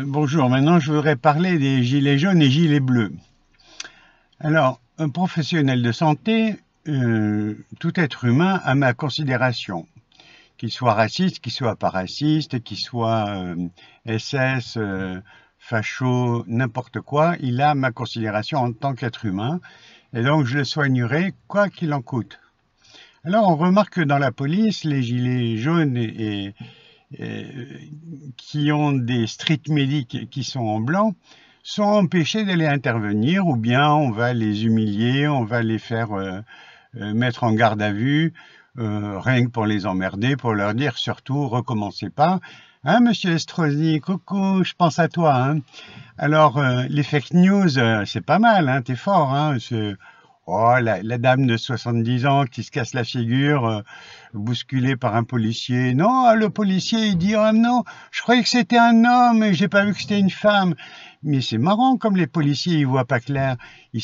Bonjour, maintenant je voudrais parler des gilets jaunes et gilets bleus. Alors, un professionnel de santé, tout être humain a ma considération, qu'il soit raciste, qu'il soit pas raciste, qu'il soit SS, facho, n'importe quoi, il a ma considération en tant qu'être humain, et donc je le soignerai quoi qu'il en coûte. Alors on remarque que dans la police, les gilets jaunes et, qui ont des street medics qui sont en blanc sont empêchés d'aller intervenir, ou bien on va les humilier, on va les faire mettre en garde à vue, rien que pour les emmerder, pour leur dire surtout recommencez pas. Hein, monsieur Estrosi, coucou, je pense à toi. Hein. Alors, les fake news, c'est pas mal, hein, t'es fort. Hein, oh, la dame de 70 ans qui se casse la figure, bousculée par un policier. Non, le policier, il dit, oh non, je croyais que c'était un homme et j'ai pas vu que c'était une femme. Mais c'est marrant, comme les policiers, ils voient pas clair. Ils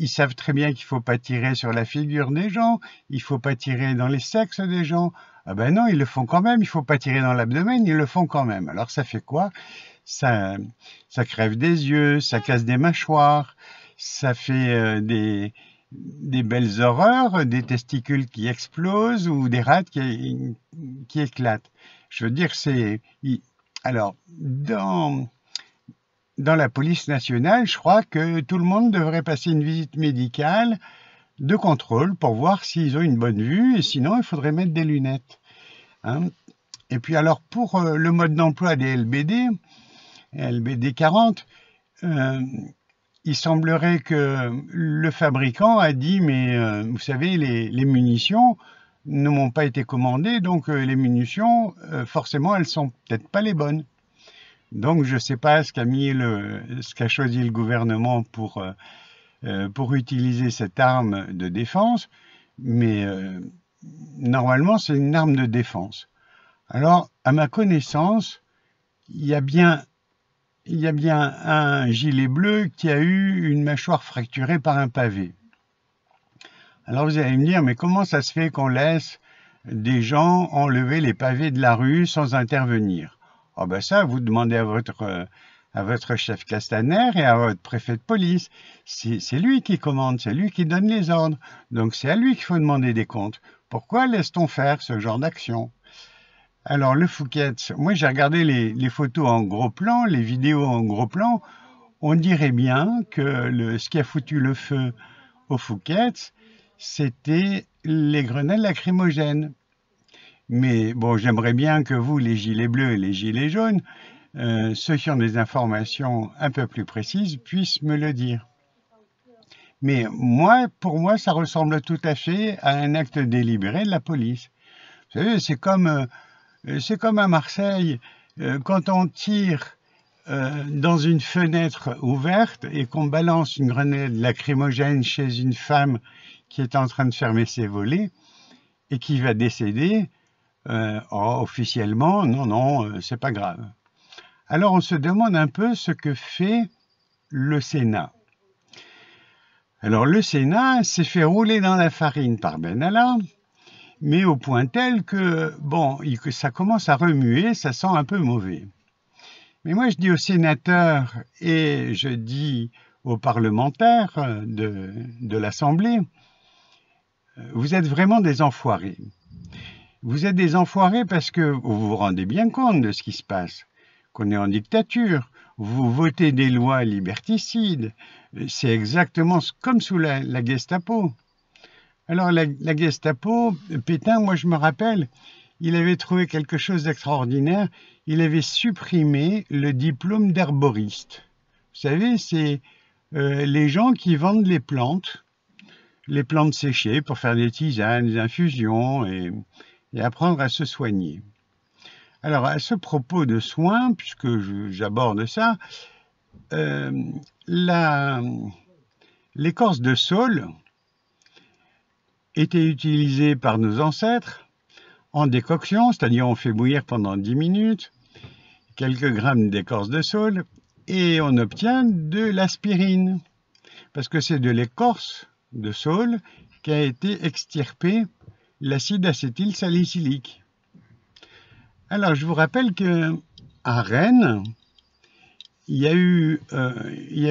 savent très bien qu'il faut pas tirer sur la figure des gens, il faut pas tirer dans les sexes des gens. Ah ben non, ils le font quand même, il faut pas tirer dans l'abdomen, ils le font quand même. Alors ça fait quoi? Ça, ça crève des yeux, ça casse des mâchoires, ça fait des belles horreurs, des testicules qui explosent ou des rats qui éclatent. Je veux dire, alors, dans la police nationale, je crois que tout le monde devrait passer une visite médicale de contrôle pour voir s'ils ont une bonne vue, et sinon, il faudrait mettre des lunettes. Hein. Et puis alors, pour le mode d'emploi des LBD 40, il semblerait que le fabricant a dit, mais vous savez, les munitions ne m'ont pas été commandées, donc les munitions, forcément, elles sont peut-être pas les bonnes. Donc je ne sais pas ce qu'a choisi le gouvernement pour utiliser cette arme de défense, mais normalement c'est une arme de défense. Alors, à ma connaissance, il y a bien un gilet bleu qui a eu une mâchoire fracturée par un pavé. Alors vous allez me dire, mais comment ça se fait qu'on laisse des gens enlever les pavés de la rue sans intervenir? Ah ben ça, vous demandez à votre chef Castaner et à votre préfet de police. C'est lui qui commande, c'est lui qui donne les ordres. Donc c'est à lui qu'il faut demander des comptes. Pourquoi laisse-t-on faire ce genre d'action? Alors le Fouquet's, moi j'ai regardé les photos en gros plan, les vidéos en gros plan, on dirait bien que ce qui a foutu le feu au Fouquet's, c'était les grenades lacrymogènes. Mais bon, j'aimerais bien que vous, les gilets bleus et les gilets jaunes, ceux qui ont des informations un peu plus précises, puissent me le dire. Mais pour moi, ça ressemble tout à fait à un acte délibéré de la police. Vous savez, c'est comme à Marseille, quand on tire dans une fenêtre ouverte et qu'on balance une grenade lacrymogène chez une femme qui est en train de fermer ses volets et qui va décéder, officiellement, non, c'est pas grave. Alors on se demande un peu ce que fait le Sénat. Alors le Sénat s'est fait rouler dans la farine par Benalla, mais au point tel que, bon, ça commence à remuer, ça sent un peu mauvais. Mais moi je dis aux sénateurs et je dis aux parlementaires de l'Assemblée, vous êtes vraiment des enfoirés. Vous êtes des enfoirés parce que vous vous rendez bien compte de ce qui se passe, qu'on est en dictature. Vous votez des lois liberticides. C'est exactement comme sous la Gestapo. Alors la Gestapo, Pétain, moi je me rappelle, il avait trouvé quelque chose d'extraordinaire. Il avait supprimé le diplôme d'herboriste. Vous savez, c'est les gens qui vendent les plantes séchées pour faire des tisanes, des infusions et apprendre à se soigner. Alors, à ce propos de soins, puisque j'aborde ça, l'écorce de saule était utilisée par nos ancêtres en décoction, c'est-à-dire on fait bouillir pendant 10 minutes, quelques grammes d'écorce de saule, et on obtient de l'aspirine, parce que c'est de l'écorce de saule qu'a été extirpé l'acide acétylsalicylique. Alors, je vous rappelle qu'à Rennes, il y a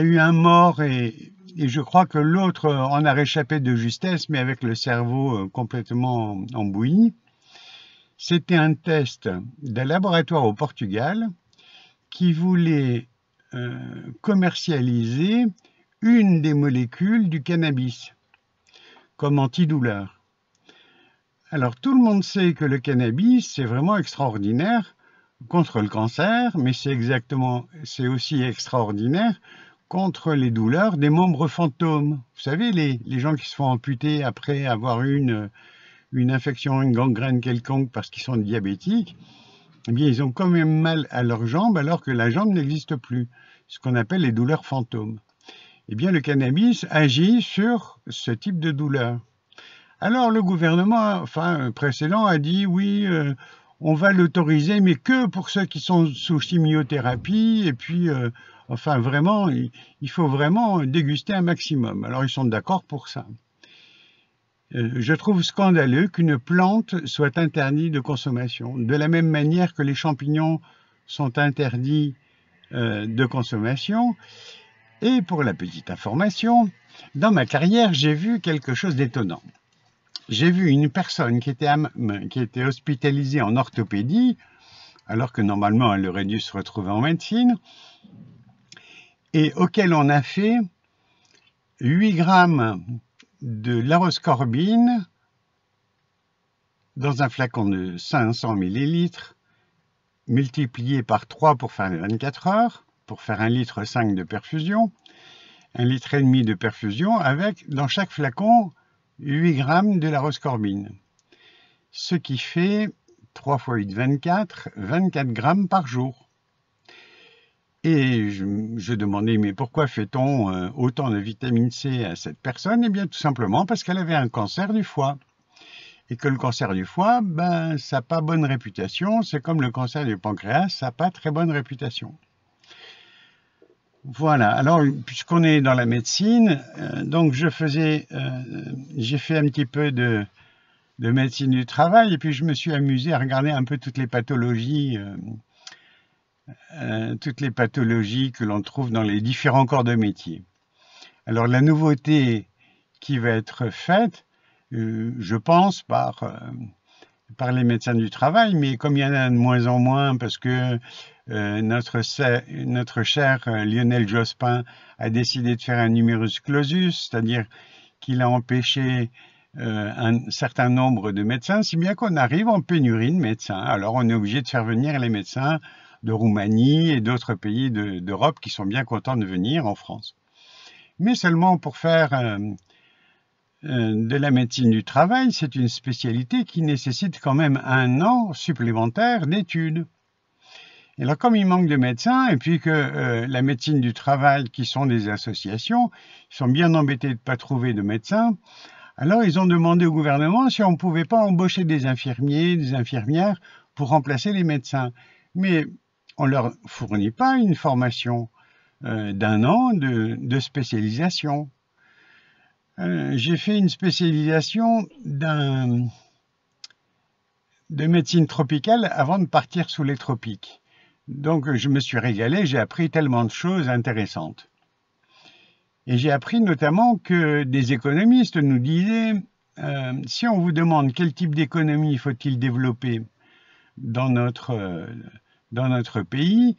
eu un mort et je crois que l'autre en a réchappé de justesse, mais avec le cerveau complètement embouilli. C'était un test d'un laboratoire au Portugal qui voulait commercialiser une des molécules du cannabis comme antidouleur. Alors tout le monde sait que le cannabis, c'est vraiment extraordinaire contre le cancer, mais c'est aussi extraordinaire contre les douleurs des membres fantômes. Vous savez, les gens qui se font amputer après avoir eu une infection, une gangrène quelconque parce qu'ils sont diabétiques, eh bien, ils ont quand même mal à leur jambe alors que la jambe n'existe plus, ce qu'on appelle les douleurs fantômes. Eh bien, le cannabis agit sur ce type de douleur. Alors, le gouvernement précédent a dit oui, on va l'autoriser, mais que pour ceux qui sont sous chimiothérapie, et puis, vraiment, il faut vraiment déguster un maximum. Alors, ils sont d'accord pour ça. Je trouve scandaleux qu'une plante soit interdite de consommation, de la même manière que les champignons sont interdits de consommation. Et pour la petite information, dans ma carrière, j'ai vu quelque chose d'étonnant. J'ai vu une personne qui était hospitalisée en orthopédie, alors que normalement elle aurait dû se retrouver en médecine, et auquel on a fait 8 grammes de laroscorbine dans un flacon de 500 ml, multiplié par 3 pour faire les 24 heures, pour faire 1,5 litre de perfusion, 1,5 litre de perfusion, avec dans chaque flacon 8 grammes de laroscorbine, ce qui fait 3 x 8, 24 grammes par jour. Et je demandais, mais pourquoi fait-on autant de vitamine C à cette personne? Eh bien, tout simplement parce qu'elle avait un cancer du foie. Et que le cancer du foie, ça n'a pas bonne réputation. C'est comme le cancer du pancréas, ça n'a pas très bonne réputation. Voilà, alors puisqu'on est dans la médecine, donc j'ai fait un petit peu de médecine du travail et puis je me suis amusé à regarder un peu toutes les pathologies que l'on trouve dans les différents corps de métier. Alors la nouveauté qui va être faite, je pense, par les médecins du travail, mais comme il y en a de moins en moins parce que notre cher Lionel Jospin a décidé de faire un numerus clausus, c'est-à-dire qu'il a empêché un certain nombre de médecins, si bien qu'on arrive en pénurie de médecins. Alors on est obligé de faire venir les médecins de Roumanie et d'autres pays d'Europe qui sont bien contents de venir en France. Mais seulement pour faire de la médecine du travail, c'est une spécialité qui nécessite quand même 1 an supplémentaire d'études. Et alors comme il manque de médecins, et puis que la médecine du travail, qui sont des associations, sont bien embêtés de ne pas trouver de médecins, alors ils ont demandé au gouvernement si on ne pouvait pas embaucher des infirmiers, des infirmières pour remplacer les médecins. Mais on ne leur fournit pas une formation d'1 an de spécialisation. J'ai fait une spécialisation de médecine tropicale avant de partir sous les tropiques. Donc je me suis régalé, j'ai appris tellement de choses intéressantes. Et j'ai appris notamment que des économistes nous disaient, si on vous demande quel type d'économie faut-il développer dans notre pays,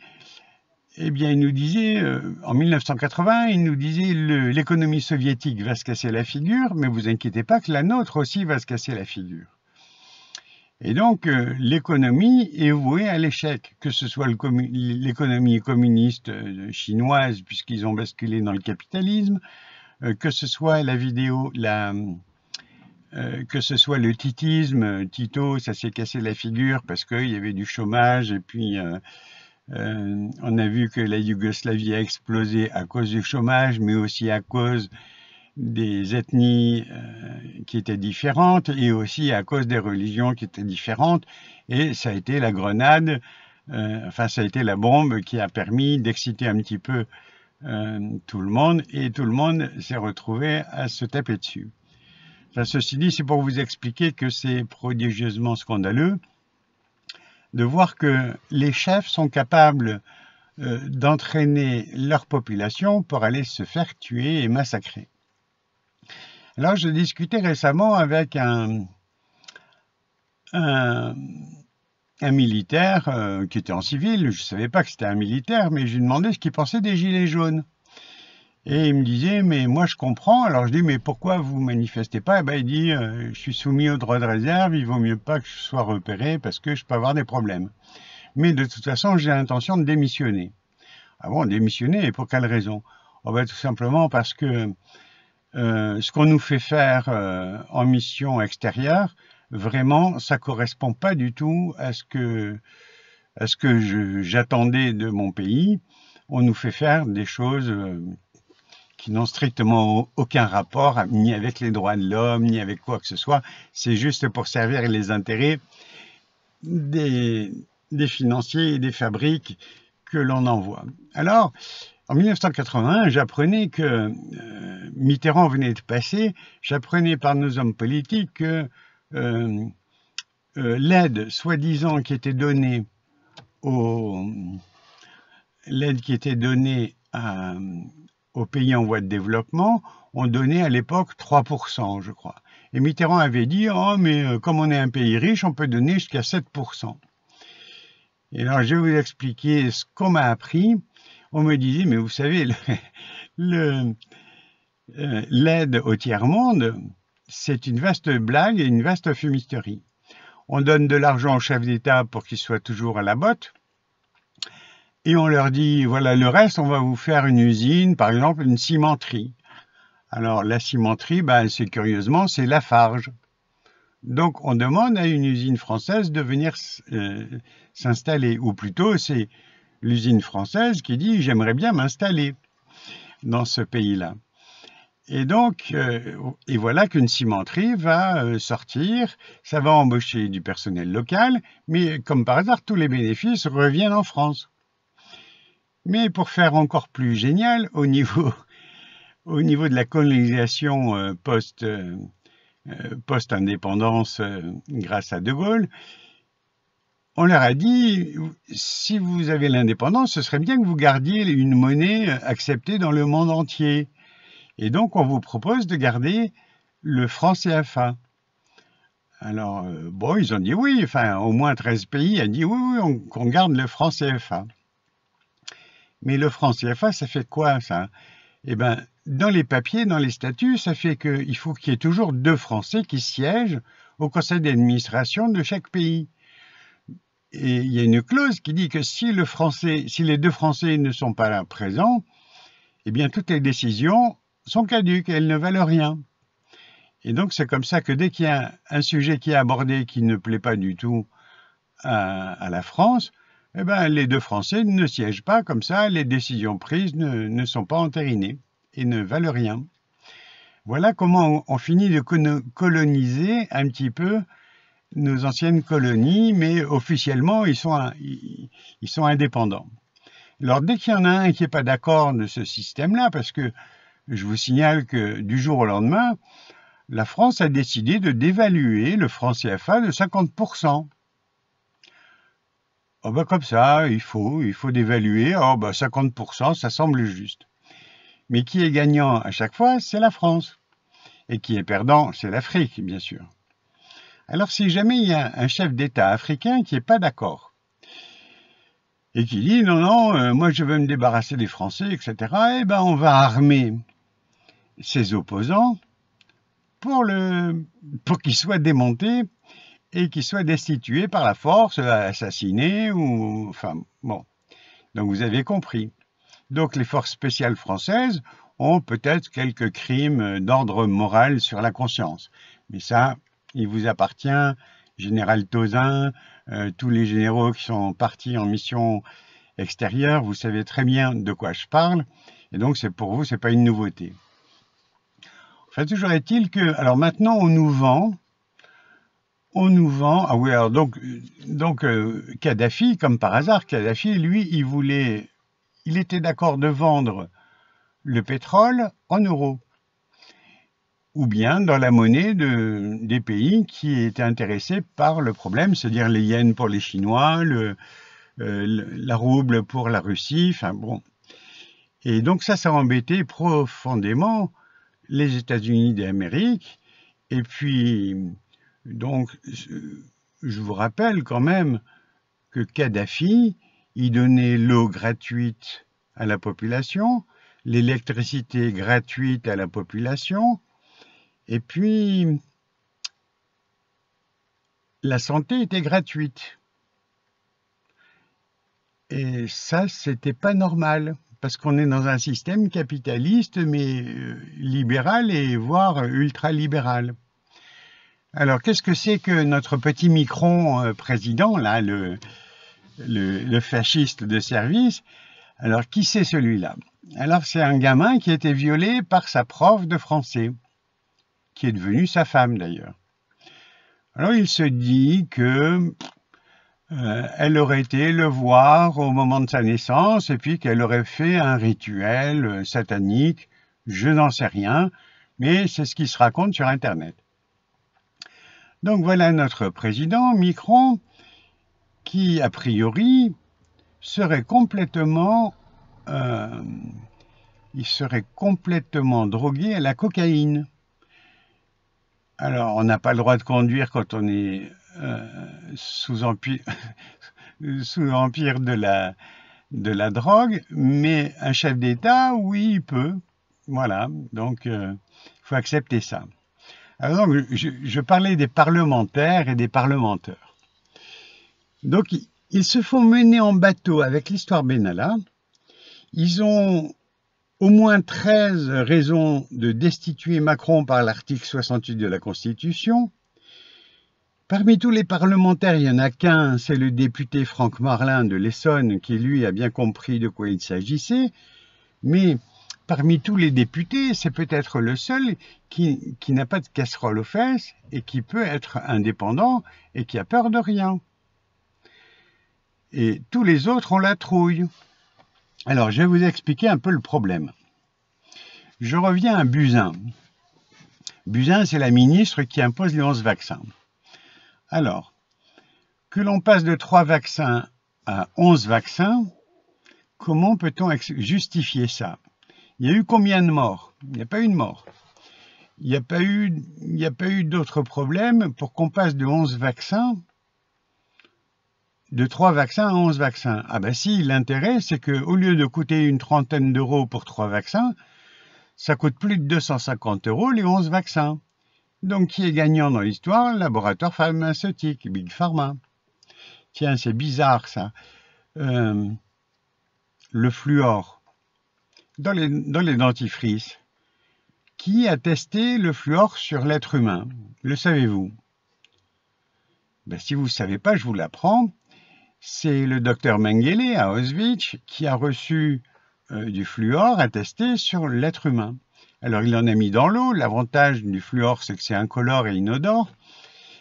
eh bien, il nous disait, en 1980, il nous disait l'économie soviétique va se casser la figure, mais vous inquiétez pas que la nôtre aussi va se casser la figure. Et donc, l'économie est vouée à l'échec, que ce soit l'économie communiste chinoise, puisqu'ils ont basculé dans le capitalisme, que ce soit que ce soit le titisme, Tito, ça s'est cassé la figure parce qu'il y avait du chômage, et puis on a vu que la Yougoslavie a explosé à cause du chômage, mais aussi à cause des ethnies qui étaient différentes et aussi à cause des religions qui étaient différentes. Et ça a été la grenade, ça a été la bombe qui a permis d'exciter un petit peu tout le monde, et tout le monde s'est retrouvé à se taper dessus. Ceci dit, c'est pour vous expliquer que c'est prodigieusement scandaleux de voir que les chefs sont capables d'entraîner leur population pour aller se faire tuer et massacrer. Alors, je discutais récemment avec un militaire qui était en civil. Je ne savais pas que c'était un militaire, mais je lui demandais ce qu'il pensait des gilets jaunes. Et il me disait, mais moi je comprends. Alors je dis, mais pourquoi vous manifestez pas? Et ben, il dit, je suis soumis au droit de réserve, il vaut mieux pas que je sois repéré parce que je peux avoir des problèmes. Mais de toute façon, j'ai l'intention de démissionner. Ah bon, démissionner, et pour quelle raison? Oh ben, tout simplement parce que ce qu'on nous fait faire en mission extérieure, vraiment, ça correspond pas du tout à ce que j'attendais de mon pays. On nous fait faire des choses qui n'ont strictement aucun rapport ni avec les droits de l'homme, ni avec quoi que ce soit. C'est juste pour servir les intérêts des financiers et des fabriques que l'on envoie. Alors, en 1981, j'apprenais que Mitterrand venait de passer, j'apprenais par nos hommes politiques que l'aide soi-disant qui était donnée aux pays en voie de développement, on donnait à l'époque 3%, je crois. Et Mitterrand avait dit, oh, mais comme on est un pays riche, on peut donner jusqu'à 7%. Et alors, je vais vous expliquer ce qu'on m'a appris. On me disait, mais vous savez, l'aide au tiers-monde, c'est une vaste blague et une vaste fumisterie. On donne de l'argent aux chefs d'État pour qu'ils soient toujours à la botte. Et on leur dit, voilà, le reste, on va vous faire une usine, par exemple une cimenterie. Alors, la cimenterie, c'est curieusement, c'est Lafarge. Donc, on demande à une usine française de venir s'installer. Ou plutôt, c'est l'usine française qui dit, j'aimerais bien m'installer dans ce pays-là. Et donc, et voilà qu'une cimenterie va sortir, ça va embaucher du personnel local, mais comme par hasard, tous les bénéfices reviennent en France. Mais pour faire encore plus génial, au niveau de la colonisation post-indépendance grâce à De Gaulle, on leur a dit, si vous avez l'indépendance, ce serait bien que vous gardiez une monnaie acceptée dans le monde entier. Et donc, on vous propose de garder le franc CFA. Alors, bon, ils ont dit oui, enfin, au moins 13 pays ont dit oui, qu'on garde le franc CFA. Mais le franc CFA, ça fait quoi, ça? Eh bien, dans les papiers, dans les statuts, ça fait qu'il faut qu'il y ait toujours 2 Français qui siègent au conseil d'administration de chaque pays. Et il y a une clause qui dit que si les 2 Français ne sont pas là présents, eh bien, toutes les décisions sont caduques, elles ne valent rien. Et donc, c'est comme ça que dès qu'il y a un sujet qui est abordé qui ne plaît pas du tout à la France, eh ben, les 2 Français ne siègent pas, comme ça, les décisions prises ne sont pas entérinées et ne valent rien. Voilà comment on finit de coloniser un petit peu nos anciennes colonies, mais officiellement, ils sont indépendants. Alors, dès qu'il y en a un qui n'est pas d'accord de ce système-là, parce que je vous signale que du jour au lendemain, la France a décidé de dévaluer le franc CFA de 50%. Oh ben comme ça, il faut dévaluer. Oh ben 50%, ça semble juste. Mais qui est gagnant à chaque fois, c'est la France. Et qui est perdant, c'est l'Afrique, bien sûr. Alors si jamais il y a un chef d'État africain qui n'est pas d'accord, et qui dit non, moi je veux me débarrasser des Français, etc., eh ben on va armer ses opposants pour qu'ils soient démontés et qu'ils soient destitués par la force, assassinés, ou enfin bon. Donc vous avez compris. Donc les forces spéciales françaises ont peut-être quelques crimes d'ordre moral sur la conscience. Mais ça, il vous appartient, général Tauzin, tous les généraux qui sont partis en mission extérieure, vous savez très bien de quoi je parle, et donc c'est pour vous, c'est pas une nouveauté. Enfin, toujours est-il que, alors maintenant on nous vend, ah oui, alors donc Kadhafi, comme par hasard, Kadhafi, lui, il était d'accord de vendre le pétrole en euros, ou bien dans la monnaie des pays qui étaient intéressés par le problème, c'est-à-dire les yens pour les Chinois, la rouble pour la Russie, enfin bon. Et donc ça a embêté profondément les États-Unis d'Amérique. Et puis, donc, je vous rappelle quand même que Kadhafi, il donnait l'eau gratuite à la population, l'électricité gratuite à la population, et puis la santé était gratuite. Et ça, c'était pas normal, parce qu'on est dans un système capitaliste, mais libéral et voire ultra-libéral. Alors, qu'est-ce que c'est que notre petit Micron président, là, le fasciste de service? Alors, qui c'est celui-là? Alors, c'est un gamin qui a été violé par sa prof de français, qui est devenue sa femme d'ailleurs. Alors, il se dit que elle aurait été le voir au moment de sa naissance et puis qu'elle aurait fait un rituel satanique. Je n'en sais rien, mais c'est ce qui se raconte sur Internet. Donc voilà notre président, Micron, qui a priori serait complètement drogué à la cocaïne. Alors, on n'a pas le droit de conduire quand on est sous empire de la drogue, mais un chef d'État, oui, il peut. Voilà, donc il faut accepter ça. Alors, donc, je parlais des parlementaires et des parlementeurs. Donc, ils se font mener en bateau avec l'histoire Benalla. Ils ont au moins 13 raisons de destituer Macron par l'article 68 de la Constitution. Parmi tous les parlementaires, il n'y en a qu'un, c'est le député Franck Marlin de l'Essonne, qui lui a bien compris de quoi il s'agissait. Mais parmi tous les députés, c'est peut-être le seul qui n'a pas de casserole aux fesses et qui peut être indépendant et qui a peur de rien. Et tous les autres ont la trouille. Alors, je vais vous expliquer un peu le problème. Je reviens à Buzyn. Buzyn, c'est la ministre qui impose les 11 vaccins. Alors, que l'on passe de 3 vaccins à 11 vaccins, comment peut-on justifier ça? Il y a eu combien de morts? Il n'y a pas eu de mort. Il n'y a pas eu d'autres problèmes pour qu'on passe de 11 vaccins, de 3 vaccins à 11 vaccins. Ah ben si, l'intérêt, c'est qu'au lieu de coûter une trentaine d'euros pour 3 vaccins, ça coûte plus de 250 € les 11 vaccins. Donc, qui est gagnant dans l'histoire? Laboratoire pharmaceutique, Big Pharma. Tiens, c'est bizarre ça. Le fluor. Dans les dentifrices. Qui a testé le fluor sur l'être humain? Le savez-vous? Ben, si vous ne savez pas, je vous l'apprends. C'est le docteur Mengele à Auschwitz qui a reçu du fluor à tester sur l'être humain. Alors, il en a mis dans l'eau. L'avantage du fluor, c'est que c'est incolore et inodore.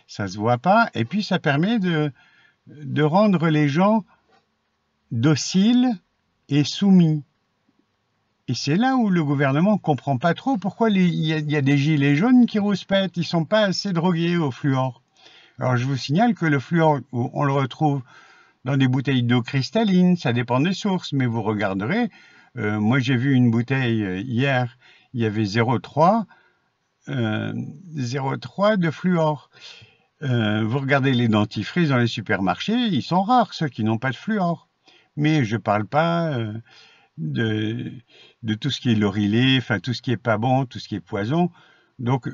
Ça ne se voit pas. Et puis, ça permet de rendre les gens dociles et soumis. Et c'est là où le gouvernement ne comprend pas trop pourquoi il y a des gilets jaunes qui rouspètent. Ils ne sont pas assez drogués au fluor. Alors, je vous signale que le fluor, on le retrouve dans des bouteilles d'eau cristalline. Ça dépend des sources, mais vous regarderez. Moi, j'ai vu une bouteille hier. Il y avait 0,3 de fluor. Vous regardez les dentifrices dans les supermarchés, ils sont rares, ceux qui n'ont pas de fluor. Mais je ne parle pas de tout ce qui est laurilé, enfin tout ce qui est pas bon, tout ce qui est poison. Donc,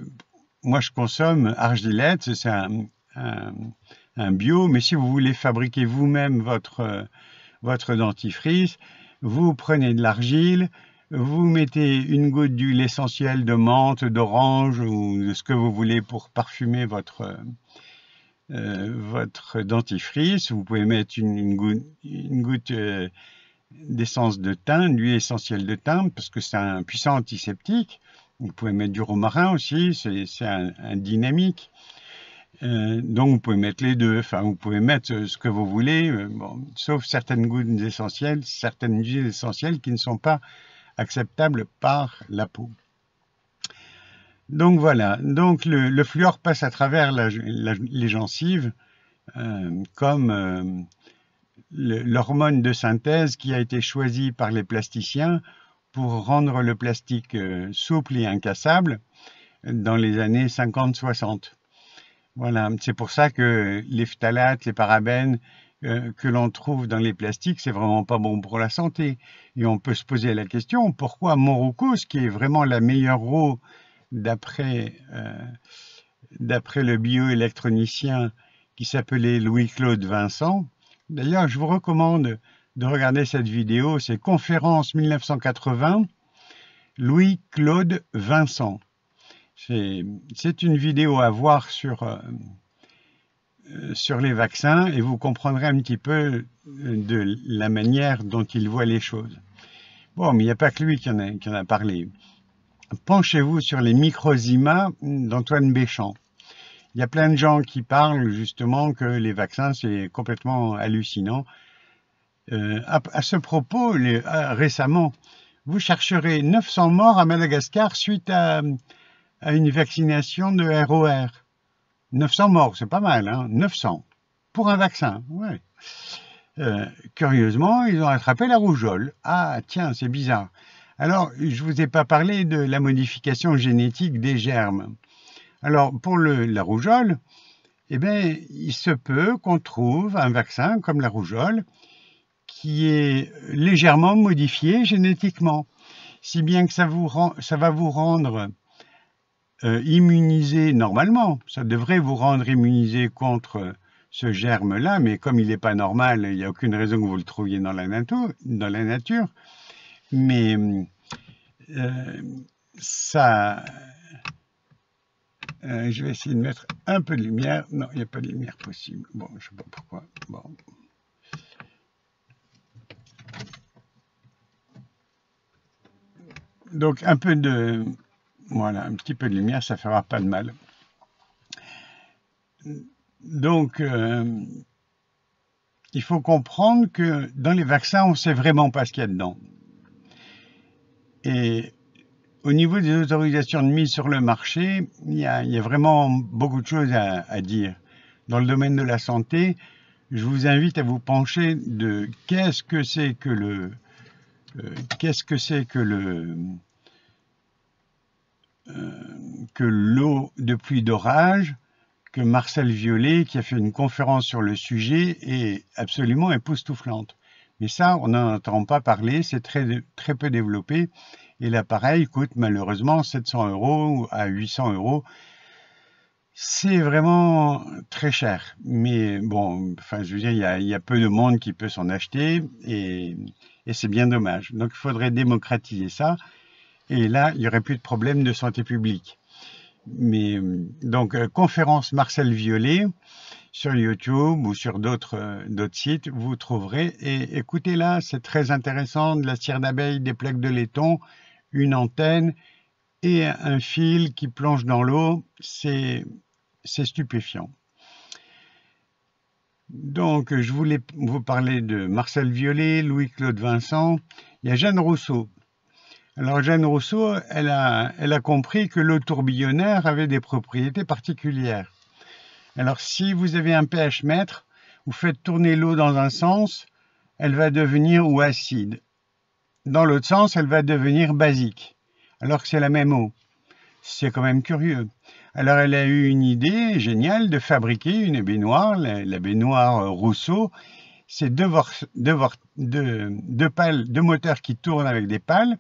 moi, je consomme Argilette, c'est un bio, mais si vous voulez fabriquer vous-même votre dentifrice, vous prenez de l'argile, vous mettez une goutte d'huile essentielle de menthe, d'orange ou de ce que vous voulez pour parfumer votre dentifrice. Vous pouvez mettre une goutte d'essence de thym, d'huile essentielle de thym, parce que c'est un puissant antiseptique. Vous pouvez mettre du romarin aussi, c'est un dynamique. Donc vous pouvez mettre les deux, enfin vous pouvez mettre ce que vous voulez, bon, sauf certaines gouttes essentielles, certaines huiles essentielles qui ne sont pas acceptables par la peau. Donc voilà, donc le fluor passe à travers les gencives comme l'hormone de synthèse qui a été choisie par les plasticiens pour rendre le plastique souple et incassable dans les années 50-60. Voilà, c'est pour ça que les phtalates, les parabènes que l'on trouve dans les plastiques, c'est vraiment pas bon pour la santé. Et on peut se poser la question, pourquoi Montroucos, qui est vraiment la meilleure eau d'après le bioélectronicien qui s'appelait Louis-Claude Vincent. D'ailleurs, je vous recommande de regarder cette vidéo, c'est Conférence 1980, Louis-Claude Vincent. C'est une vidéo à voir sur les vaccins et vous comprendrez un petit peu de la manière dont il voit les choses. Bon, mais il n'y a pas que lui qui en a parlé. Penchez-vous sur les microzymas d'Antoine Béchamp. Il y a plein de gens qui parlent justement que les vaccins, c'est complètement hallucinant. À ce propos, récemment, vous chercherez 900 morts à Madagascar suite à une vaccination de ROR. 900 morts, c'est pas mal, hein, 900. Pour un vaccin, ouais. Curieusement, ils ont attrapé la rougeole. Ah, tiens, c'est bizarre. Alors, je ne vous ai pas parlé de la modification génétique des germes. Alors, pour la rougeole, eh bien, il se peut qu'on trouve un vaccin comme la rougeole qui est légèrement modifié génétiquement, si bien que ça va vous rendre immunisé normalement. Ça devrait vous rendre immunisé contre ce germe-là, mais comme il n'est pas normal, il n'y a aucune raison que vous le trouviez dans la nature. Mais ça... je vais essayer de mettre un peu de lumière. Non, il n'y a pas de lumière possible. Bon, je ne sais pas pourquoi. Bon. Donc, un peu de... Voilà, un petit peu de lumière, ça ne fera pas de mal. Donc, il faut comprendre que dans les vaccins, on ne sait vraiment pas ce qu'il y a dedans. Et au niveau des autorisations de mise sur le marché, il y a vraiment beaucoup de choses à dire. Dans le domaine de la santé, je vous invite à vous pencher de qu'est-ce que c'est que l'eau de pluie d'orage, que Marcel Violet, qui a fait une conférence sur le sujet, est absolument époustouflante. Mais ça, on n'en entend pas parler, c'est très peu développé. Et l'appareil coûte malheureusement 700 € à 800 €. C'est vraiment très cher. Mais bon, enfin, je veux dire, il y a peu de monde qui peut s'en acheter et c'est bien dommage. Donc, il faudrait démocratiser ça. Et là, il n'y aurait plus de problème de santé publique. Mais donc, conférence Marcel Violet sur YouTube ou sur d'autres sites, vous trouverez. Et écoutez-la, c'est très intéressant. De la cire d'abeille, des plaques de laiton, une antenne et un fil qui plonge dans l'eau. C'est stupéfiant. Donc, je voulais vous parler de Marcel Violet, Louis-Claude Vincent. Il y a Jeanne Rousseau. Alors, Jeanne Rousseau, elle a compris que l'eau tourbillonnaire avait des propriétés particulières. Alors, si vous avez un pH mètre, vous faites tourner l'eau dans un sens, elle va devenir ou acide. Dans l'autre sens, elle va devenir basique, alors que c'est la même eau. C'est quand même curieux. Alors, elle a eu une idée géniale de fabriquer une baignoire, la baignoire Rousseau. C'est deux moteurs qui tournent avec des pales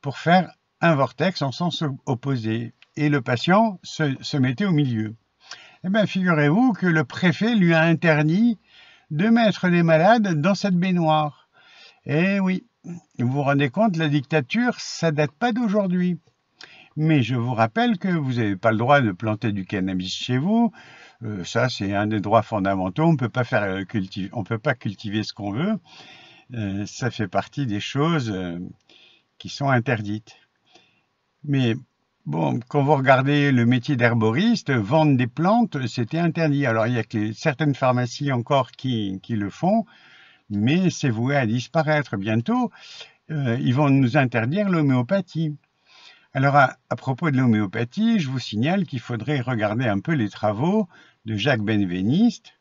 pour faire un vortex en sens opposé. Et le patient se mettait au milieu. Eh bien, figurez-vous que le préfet lui a interdit de mettre des malades dans cette baignoire. Eh oui, vous vous rendez compte, la dictature, ça date pas d'aujourd'hui. Mais je vous rappelle que vous n'avez pas le droit de planter du cannabis chez vous. Ça, c'est un des droits fondamentaux. On ne peut pas cultiver ce qu'on veut. Ça fait partie des choses qui sont interdites. Mais bon, quand vous regardez le métier d'herboriste, vendre des plantes, c'était interdit. Alors, il y a que certaines pharmacies encore qui le font, mais c'est voué à disparaître bientôt. Ils vont nous interdire l'homéopathie. Alors, à propos de l'homéopathie, je vous signale qu'il faudrait regarder un peu les travaux de Jacques Benveniste,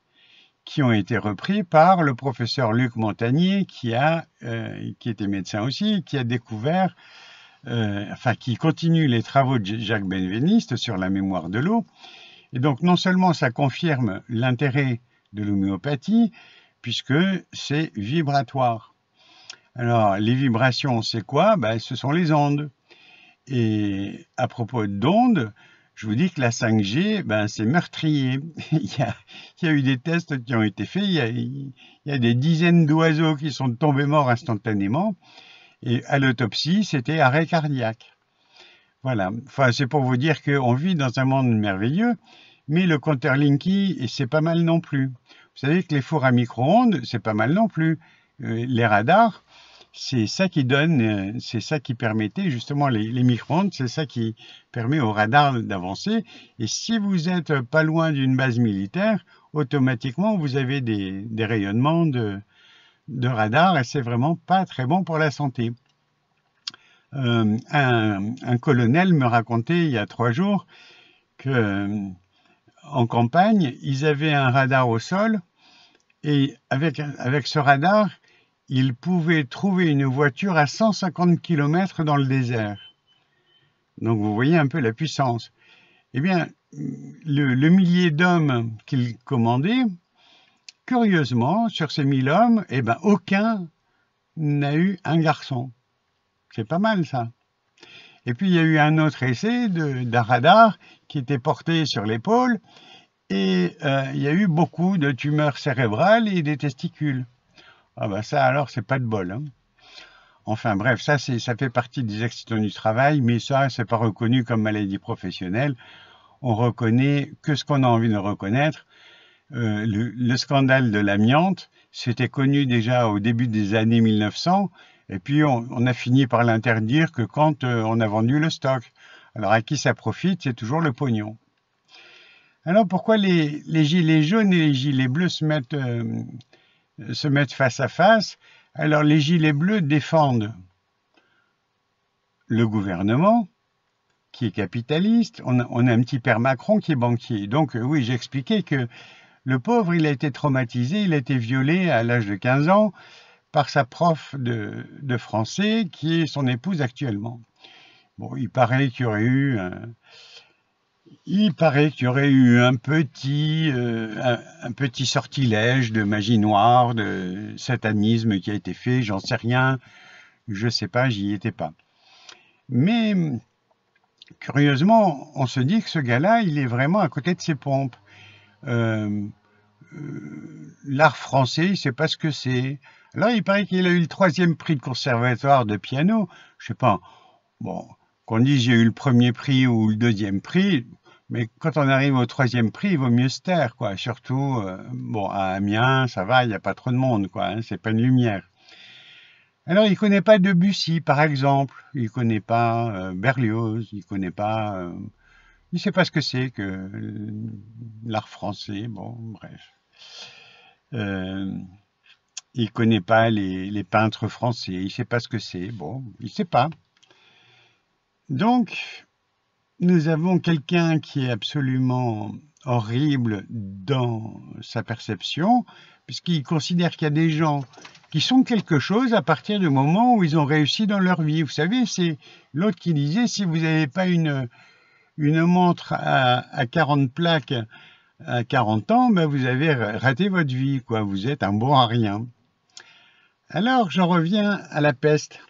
qui ont été repris par le professeur Luc Montagnier, qui était médecin aussi, qui a découvert, qui continue les travaux de Jacques Benveniste sur la mémoire de l'eau. Et donc, non seulement ça confirme l'intérêt de l'homéopathie, puisque c'est vibratoire. Alors, les vibrations, c'est quoi? Ce sont les ondes. Et à propos d'ondes, je vous dis que la 5G, c'est meurtrier. il y a eu des tests qui ont été faits, il y a des dizaines d'oiseaux qui sont tombés morts instantanément, et à l'autopsie, c'était arrêt cardiaque. Voilà, enfin, c'est pour vous dire qu'on vit dans un monde merveilleux, mais le compteur Linky, c'est pas mal non plus. Vous savez que les fours à micro-ondes, c'est pas mal non plus. Les radars, c'est ça qui donne, c'est ça qui permettait justement les micro-ondes, c'est ça qui permet aux radars d'avancer. Et si vous êtes pas loin d'une base militaire, automatiquement vous avez des rayonnements de radars et c'est vraiment pas très bon pour la santé. Un colonel me racontait il y a 3 jours que en campagne, ils avaient un radar au sol et avec ce radar, ils pouvaient trouver une voiture à 150 km dans le désert. Donc vous voyez un peu la puissance. Eh bien, le millier d'hommes qu'ils commandaient, curieusement, sur ces 1000 hommes, aucun n'a eu un garçon. C'est pas mal ça. Et puis il y a eu un autre essai d'un radar qui était porté sur l'épaule et il y a eu beaucoup de tumeurs cérébrales et des testicules. Ah ça alors c'est pas de bol. Hein. Enfin bref, ça fait partie des accidents du travail, mais ça c'est pas reconnu comme maladie professionnelle. On reconnaît que ce qu'on a envie de reconnaître. Le scandale de l'amiante, c'était connu déjà au début des années 1900, et puis on a fini par l'interdire que quand on a vendu le stock. Alors à qui ça profite? C'est toujours le pognon. Alors pourquoi les gilets jaunes et les gilets bleus se mettent face à face? Alors les gilets bleus défendent le gouvernement, qui est capitaliste. On a un petit père Macron qui est banquier. Donc oui, j'ai expliqué que le pauvre, il a été traumatisé, il a été violé à l'âge de 15 ans par sa prof de français, qui est son épouse actuellement. Bon, il paraît qu'il y aurait eu un petit sortilège de magie noire, de satanisme qui a été fait, j'en sais rien, je sais pas, j'y étais pas. Mais curieusement, on se dit que ce gars-là, il est vraiment à côté de ses pompes. L'art français, il ne sait pas ce que c'est. Alors, il paraît qu'il a eu le 3e prix de conservatoire de piano. Je sais pas, bon, qu'on dise j'ai eu le 1er prix ou le 2e prix, mais quand on arrive au 3e prix, il vaut mieux se taire, quoi. Surtout, à Amiens, ça va, il n'y a pas trop de monde, quoi, hein, c'est pas une lumière. Alors, il ne connaît pas Debussy, par exemple. Il ne connaît pas Berlioz, il ne sait pas ce que c'est que l'art français, bon, bref. Il ne connaît pas les peintres français, il ne sait pas ce que c'est, bon, il ne sait pas. Donc, nous avons quelqu'un qui est absolument horrible dans sa perception, puisqu'il considère qu'il y a des gens qui sont quelque chose à partir du moment où ils ont réussi dans leur vie. Vous savez, c'est l'autre qui disait, si vous n'avez pas une montre à 40 plaques à 40 ans, vous avez raté votre vie, quoi. Vous êtes un bon à rien. Alors, j'en reviens à la peste.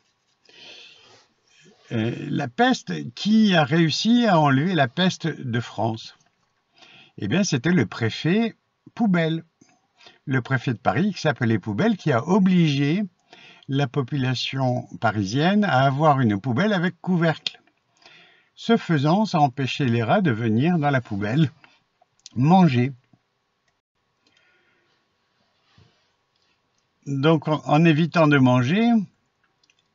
La peste, qui a réussi à enlever la peste de France? Eh bien, c'était le préfet Poubelle. Le préfet de Paris, qui s'appelait Poubelle, qui a obligé la population parisienne à avoir une poubelle avec couvercle. Ce faisant, ça empêchait les rats de venir dans la poubelle manger. Donc, en évitant de manger,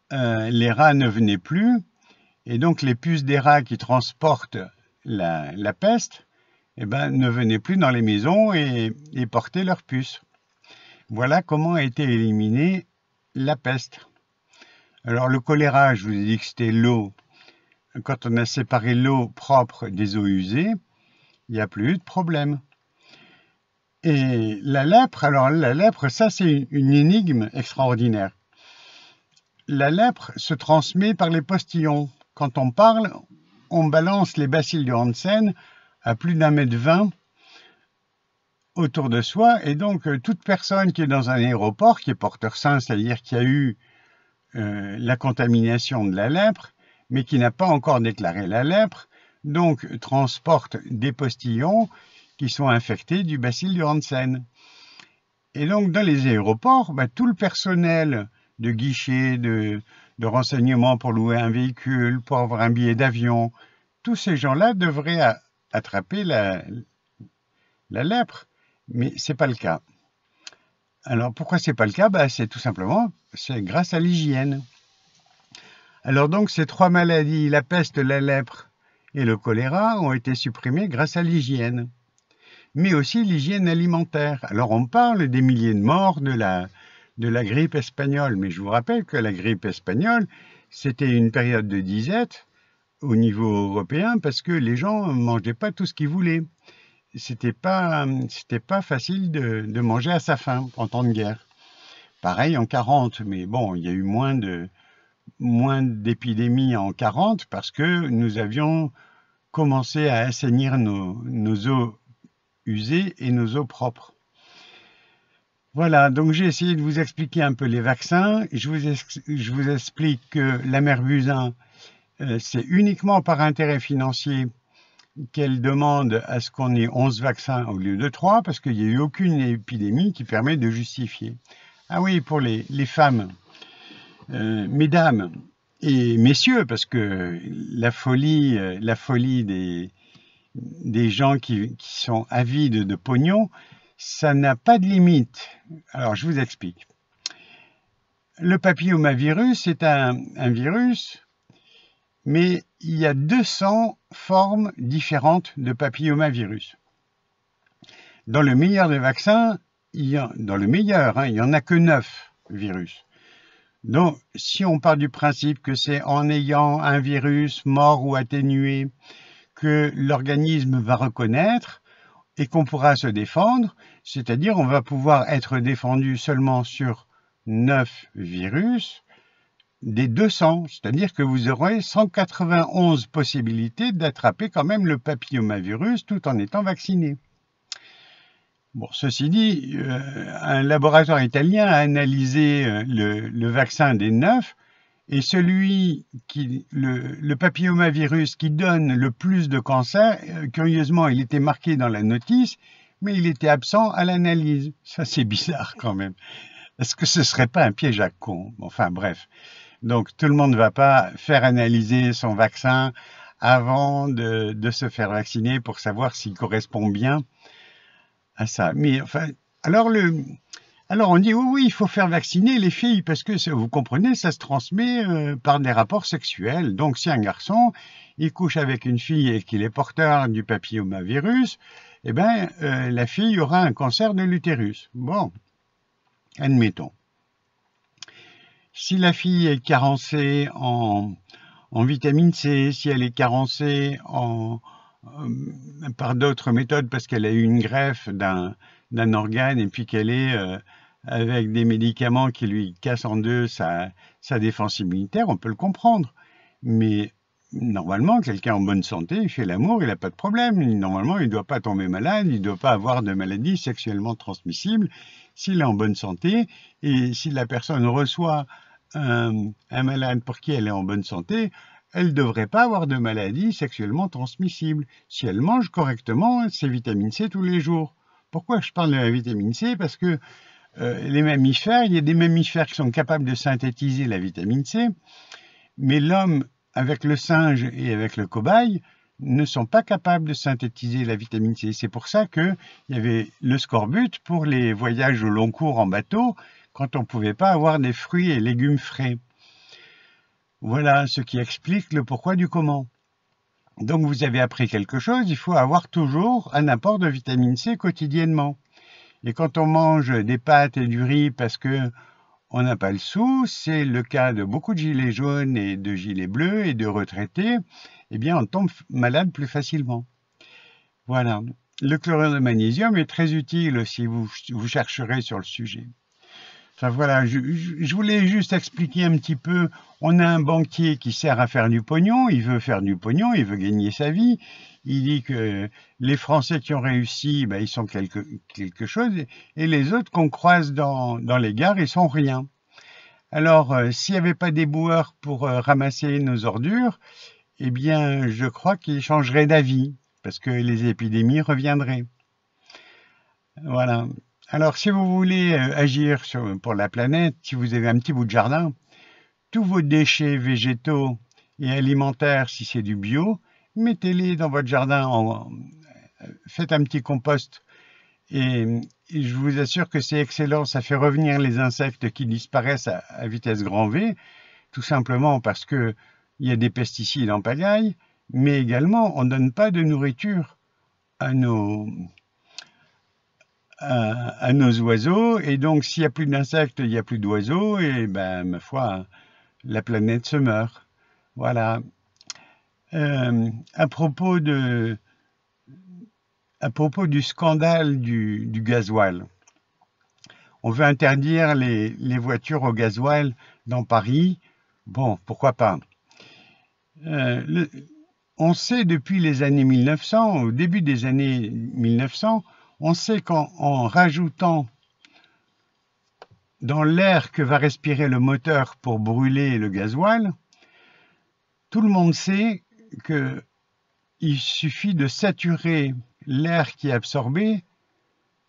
les rats ne venaient plus, et donc les puces des rats qui transportent la peste, ne venaient plus dans les maisons et portaient leurs puces. Voilà comment a été éliminée la peste. Alors le choléra, je vous ai dit que c'était l'eau. Quand on a séparé l'eau propre des eaux usées, il n'y a plus eu de problème. Et la lèpre, alors la lèpre, ça c'est une énigme extraordinaire. La lèpre se transmet par les postillons. Quand on parle, on balance les bacilles de Hansen à plus d'1,20 m autour de soi, et donc toute personne qui est dans un aéroport, qui est porteur sain, c'est-à-dire qui a eu la contamination de la lèpre, mais qui n'a pas encore déclaré la lèpre, donc transporte des postillons qui sont infectés du bacille de Hansen. Et donc dans les aéroports, tout le personnel de guichet, de renseignement pour louer un véhicule, pour avoir un billet d'avion, tous ces gens-là devraient attraper la lèpre, mais ce n'est pas le cas. Alors pourquoi c'est pas le cas? C'est tout simplement grâce à l'hygiène. Alors donc ces trois maladies, la peste, la lèpre et le choléra, ont été supprimées grâce à l'hygiène. Mais aussi l'hygiène alimentaire. Alors on parle des milliers de morts de la grippe espagnole, mais je vous rappelle que la grippe espagnole, c'était une période de disette au niveau européen parce que les gens ne mangeaient pas tout ce qu'ils voulaient. C'était pas facile de manger à sa faim en temps de guerre. Pareil en 40, mais bon, il y a eu moins d'épidémies en 40 parce que nous avions commencé à assainir nos eaux usées et nos eaux propres. Voilà, donc j'ai essayé de vous expliquer un peu les vaccins. Je vous explique que la mère Buzyn, c'est uniquement par intérêt financier qu'elle demande à ce qu'on ait 11 vaccins au lieu de 3, parce qu'il n'y a eu aucune épidémie qui permet de justifier. Ah oui, pour les femmes, mesdames et messieurs, parce que la folie des gens qui sont avides de pognon, ça n'a pas de limite. Alors, je vous explique. Le papillomavirus est un virus, mais il y a 200 formes différentes de papillomavirus. Dans le meilleur des vaccins, il n'y en a que 9 virus. Donc, si on part du principe que c'est en ayant un virus mort ou atténué que l'organisme va reconnaître et qu'on pourra se défendre, c'est-à-dire on va pouvoir être défendu seulement sur 9 virus, des 200, c'est-à-dire que vous aurez 191 possibilités d'attraper quand même le papillomavirus tout en étant vacciné. Bon, ceci dit, un laboratoire italien a analysé le vaccin des 9 et le papillomavirus qui donne le plus de cancer, curieusement, il était marqué dans la notice, mais il était absent à l'analyse. Ça, c'est bizarre quand même. Est-ce que ce ne serait pas un piège à con? Enfin, bref. Donc, tout le monde ne va pas faire analyser son vaccin avant de se faire vacciner pour savoir s'il correspond bien à ça. Mais enfin, alors on dit oui, il faut faire vacciner les filles parce que vous comprenez, ça se transmet par des rapports sexuels. Donc, si un garçon il couche avec une fille et qu'il est porteur du papillomavirus, eh bien, la fille aura un cancer de l'utérus. Bon, admettons. Si la fille est carencée en vitamine C, si elle est carencée par d'autres méthodes parce qu'elle a eu une greffe d'un organe et puis qu'elle est avec des médicaments qui lui cassent en deux sa défense immunitaire, on peut le comprendre. Mais normalement, quelqu'un en bonne santé, il fait l'amour, il n'a pas de problème. Normalement, il ne doit pas tomber malade, il ne doit pas avoir de maladie sexuellement transmissible s'il est en bonne santé. Et si la personne reçoit un malade pour qui elle est en bonne santé, elle ne devrait pas avoir de maladie sexuellement transmissible si elle mange correctement ses vitamines C tous les jours. Pourquoi je parle de la vitamine C? Parce que les mammifères, il y a des mammifères qui sont capables de synthétiser la vitamine C, mais l'homme, avec le singe et avec le cobaye, ne sont pas capables de synthétiser la vitamine C. C'est pour ça qu'il y avait le scorbut pour les voyages au long cours en bateau, quand on ne pouvait pas avoir des fruits et légumes frais. Voilà ce qui explique le pourquoi du comment. Donc vous avez appris quelque chose, il faut avoir toujours un apport de vitamine C quotidiennement. Et quand on mange des pâtes et du riz parce que on n'a pas le sou, c'est le cas de beaucoup de gilets jaunes et de gilets bleus et de retraités, eh bien on tombe malade plus facilement. Voilà. le chlorure de magnésium est très utile aussi, vous chercherez sur le sujet. Enfin voilà, je voulais juste expliquer un petit peu, on a un banquier qui sert à faire du pognon, il veut faire du pognon, il veut gagner sa vie, il dit que les Français qui ont réussi, ben, ils sont quelque chose, et les autres qu'on croise dans les gares, ils sont rien. Alors, s'il n'y avait pas des boueurs pour ramasser nos ordures, eh bien, je crois qu'ils changeraient d'avis, parce que les épidémies reviendraient. Voilà. Alors, si vous voulez agir pour la planète, si vous avez un petit bout de jardin, tous vos déchets végétaux et alimentaires, si c'est du bio, mettez-les dans votre jardin, faites un petit compost. Et je vous assure que c'est excellent, ça fait revenir les insectes qui disparaissent à vitesse grand V, tout simplement parce que il y a des pesticides en pagaille, mais également on ne donne pas de nourriture à nos oiseaux, et donc s'il n'y a plus d'insectes, il n'y a plus d'oiseaux, et ben ma foi, la planète se meurt. Voilà. À propos du scandale du gasoil, on veut interdire les voitures au gasoil dans Paris. Bon, pourquoi pas. On sait depuis les années 1900, au début des années 1900, on sait qu'en rajoutant dans l'air que va respirer le moteur pour brûler le gasoil, tout le monde sait qu'il suffit de saturer l'air qui est absorbé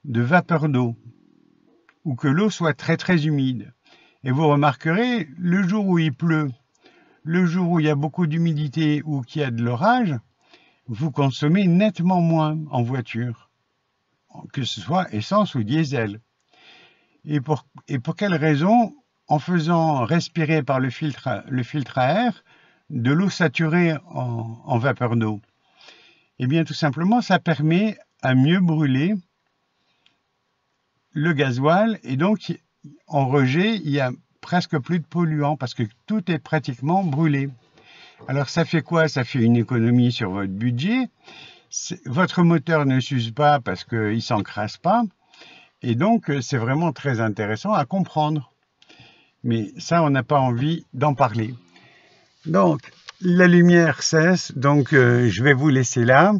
de vapeur d'eau, ou que l'eau soit très très humide. Et vous remarquerez, le jour où il pleut, le jour où il y a beaucoup d'humidité ou qu'il y a de l'orage, vous consommez nettement moins en voiture, que ce soit essence ou diesel. Et pour quelle raison? En faisant respirer par le filtre à air de l'eau saturée en vapeur d'eau. Eh bien, tout simplement, ça permet à mieux brûler le gasoil, et donc en rejet, il y a presque plus de polluants parce que tout est pratiquement brûlé. Alors ça fait quoi? Ça fait une économie sur votre budget. Votre moteur ne s'use pas parce qu'il ne s'encrasse pas. Et donc c'est vraiment très intéressant à comprendre. Mais ça, on n'a pas envie d'en parler. Donc la lumière cesse, donc je vais vous laisser là.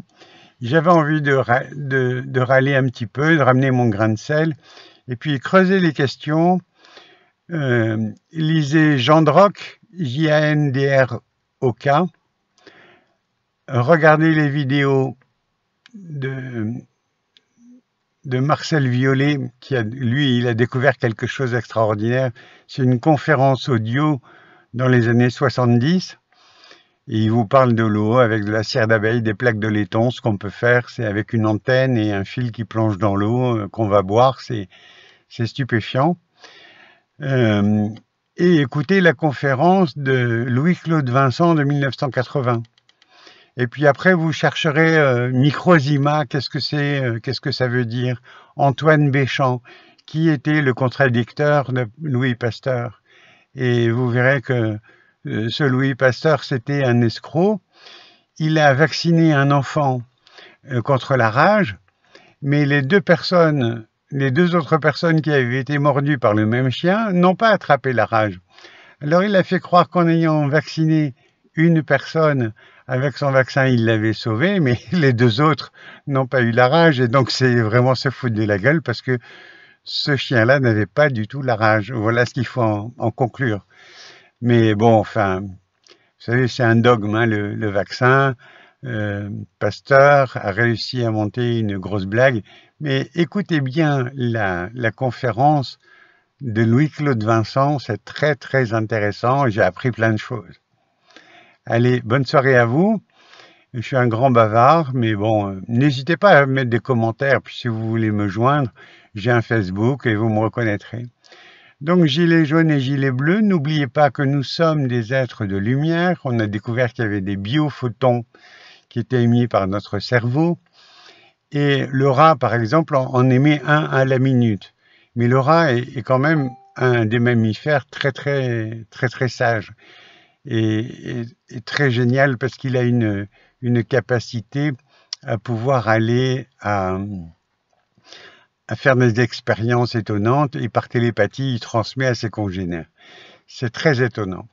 J'avais envie de râler un petit peu, de ramener mon grain de sel, et puis creuser les questions. Lisez Jandrock, Jandrock. Regardez les vidéos de Marcel Violet, lui, il a découvert quelque chose d'extraordinaire. C'est une conférence audio dans les années 70. Et il vous parle de l'eau avec de la cire d'abeille, des plaques de laiton. Ce qu'on peut faire, c'est avec une antenne et un fil qui plonge dans l'eau qu'on va boire. C'est stupéfiant. Et écoutez la conférence de Louis-Claude Vincent de 1980. Et puis après, vous chercherez Microzima, qu'est-ce que ça veut dire? Antoine Béchamp, qui était le contradicteur de Louis Pasteur. Et vous verrez que ce Louis Pasteur, c'était un escroc. Il a vacciné un enfant contre la rage, mais les deux autres personnes qui avaient été mordues par le même chien n'ont pas attrapé la rage. Alors il a fait croire qu'en ayant vacciné une personne avec son vaccin, il l'avait sauvée, mais les deux autres n'ont pas eu la rage, et donc c'est vraiment se foutre de la gueule parce que ce chien-là n'avait pas du tout la rage. Voilà ce qu'il faut en conclure. Mais bon, enfin, vous savez, c'est un dogme, hein, le vaccin. Pasteur a réussi à monter une grosse blague, mais écoutez bien la conférence de Louis-Claude Vincent, c'est très très intéressant, j'ai appris plein de choses. Allez, bonne soirée à vous. Je suis un grand bavard, mais bon, n'hésitez pas à mettre des commentaires, puis si vous voulez me joindre, j'ai un Facebook et vous me reconnaîtrez. Donc, gilets jaunes et gilets bleus, n'oubliez pas que nous sommes des êtres de lumière. On a découvert qu'il y avait des biophotons qui étaient émis par notre cerveau. Et le rat, par exemple, en émet un à la minute. Mais le rat est quand même un des mammifères très sage et très génial parce qu'il a une capacité à pouvoir aller à faire des expériences étonnantes et par télépathie, il transmet à ses congénères. C'est très étonnant.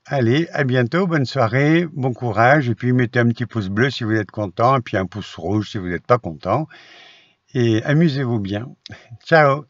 Allez, à bientôt, bonne soirée, bon courage, et puis mettez un petit pouce bleu si vous êtes content, et puis un pouce rouge si vous n'êtes pas content, et amusez-vous bien. Ciao!